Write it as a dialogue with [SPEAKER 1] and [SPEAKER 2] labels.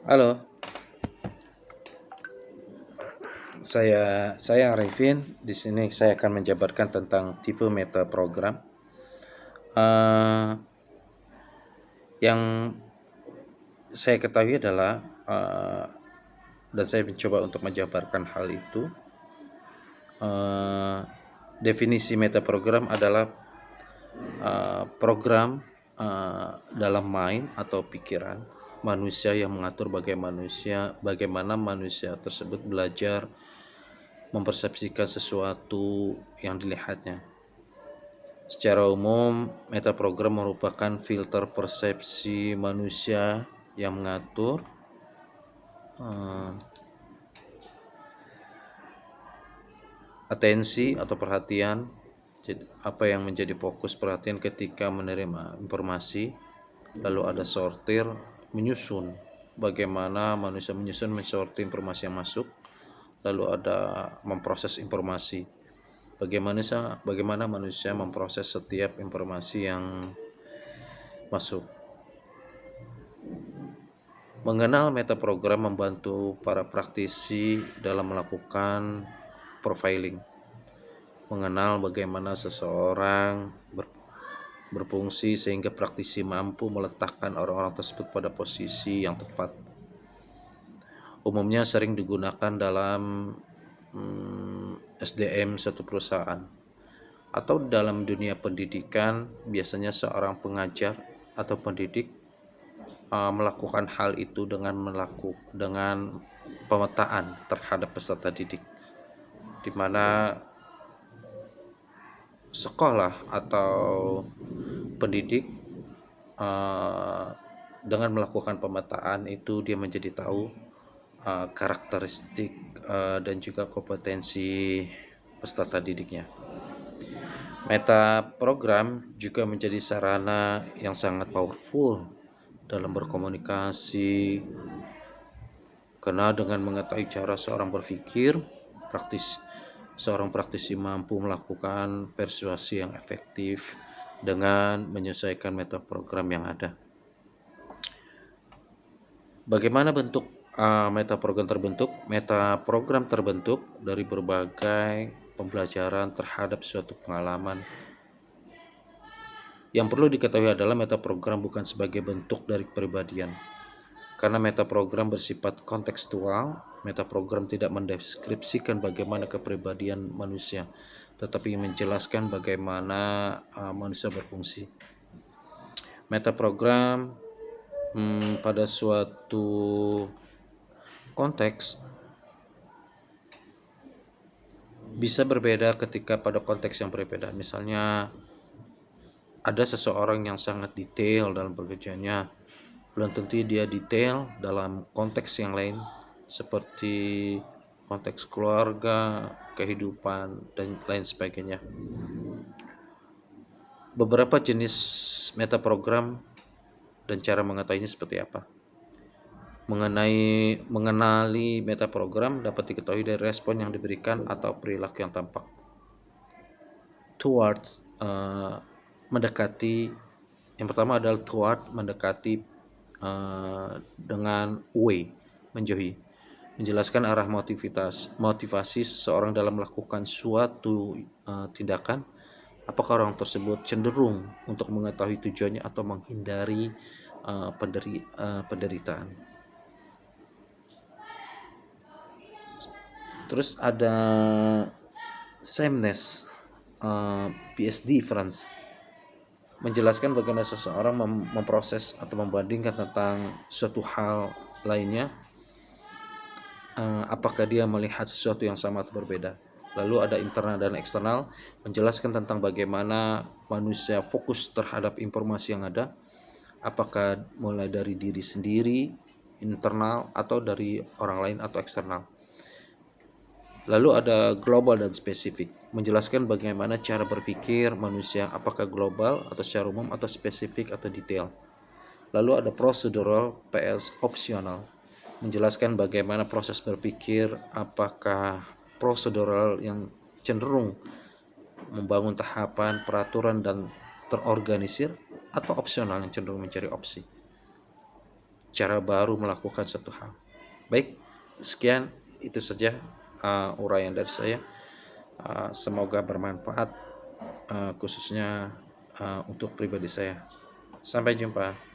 [SPEAKER 1] Halo, saya Arifin. Di sini saya akan menjabarkan tentang tipe meta program. Eh, yang saya ketahui adalah dan saya mencoba untuk menjabarkan hal itu. eh, Definisi meta program adalah program dalam mind atau pikiran manusia yang mengatur bagaimana manusia tersebut belajar mempersepsikan sesuatu yang dilihatnya. Secara umum, metaprogram merupakan filter persepsi manusia yang mengatur atensi atau perhatian, apa yang menjadi fokus perhatian ketika menerima informasi. Lalu ada sortir, menyusun, bagaimana manusia menyusun mensortir informasi yang masuk. Lalu ada memproses informasi, bagaimana manusia memproses setiap informasi yang masuk. Mengenal metaprogram membantu para praktisi dalam melakukan profiling, mengenal bagaimana seseorang berfungsi sehingga praktisi mampu meletakkan orang-orang tersebut pada posisi yang tepat. Umumnya sering digunakan dalam SDM suatu perusahaan atau dalam dunia pendidikan. Biasanya seorang pengajar atau pendidik melakukan hal itu dengan pemetaan terhadap peserta didik, di mana sekolah atau pendidik dengan melakukan pemetaan itu dia menjadi tahu karakteristik dan juga kompetensi peserta didiknya. Meta program juga menjadi sarana yang sangat powerful dalam berkomunikasi, karena dengan mengetahui cara seorang berpikir, seorang praktisi mampu melakukan persuasi yang efektif dengan menyesuaikan meta program yang ada. Bagaimana bentuk meta program terbentuk? Meta program terbentuk dari berbagai pembelajaran terhadap suatu pengalaman. Yang perlu diketahui adalah meta program bukan sebagai bentuk dari kepribadian. Karena meta program bersifat kontekstual, meta program tidak mendeskripsikan bagaimana kepribadian manusia, tetapi menjelaskan bagaimana manusia berfungsi. Meta program pada suatu konteks bisa berbeda ketika pada konteks yang berbeda. Misalnya ada seseorang yang sangat detail dalam pekerjaannya, belum tentu dia detail dalam konteks yang lain seperti konteks keluarga, kehidupan, dan lain sebagainya. Beberapa jenis meta program dan cara mengetahuinya seperti apa. Mengenali meta program dapat diketahui dari respon yang diberikan atau perilaku yang tampak. Towards mendekati, yang pertama adalah toward, mendekati, dengan away, menjauhi, menjelaskan arah motivasi seseorang dalam melakukan suatu tindakan. Apakah orang tersebut cenderung untuk mengetahui tujuannya atau menghindari penderitaan. Terus ada sameness, PS difference, menjelaskan bagaimana seseorang memproses atau membandingkan tentang suatu hal lainnya, apakah dia melihat sesuatu yang sama atau berbeda. Lalu ada internal dan eksternal, menjelaskan tentang bagaimana manusia fokus terhadap informasi yang ada, apakah mulai dari diri sendiri, internal, atau dari orang lain atau eksternal. Lalu ada global dan spesifik, menjelaskan bagaimana cara berpikir manusia, apakah global atau secara umum atau spesifik atau detail. Lalu ada procedural PS opsional, menjelaskan bagaimana proses berpikir, apakah prosedural yang cenderung membangun tahapan, peraturan, dan terorganisir, atau opsional yang cenderung mencari opsi. cara baru melakukan satu hal. Baik, sekian itu saja uraian dari saya. Semoga bermanfaat, khususnya untuk pribadi saya. Sampai jumpa.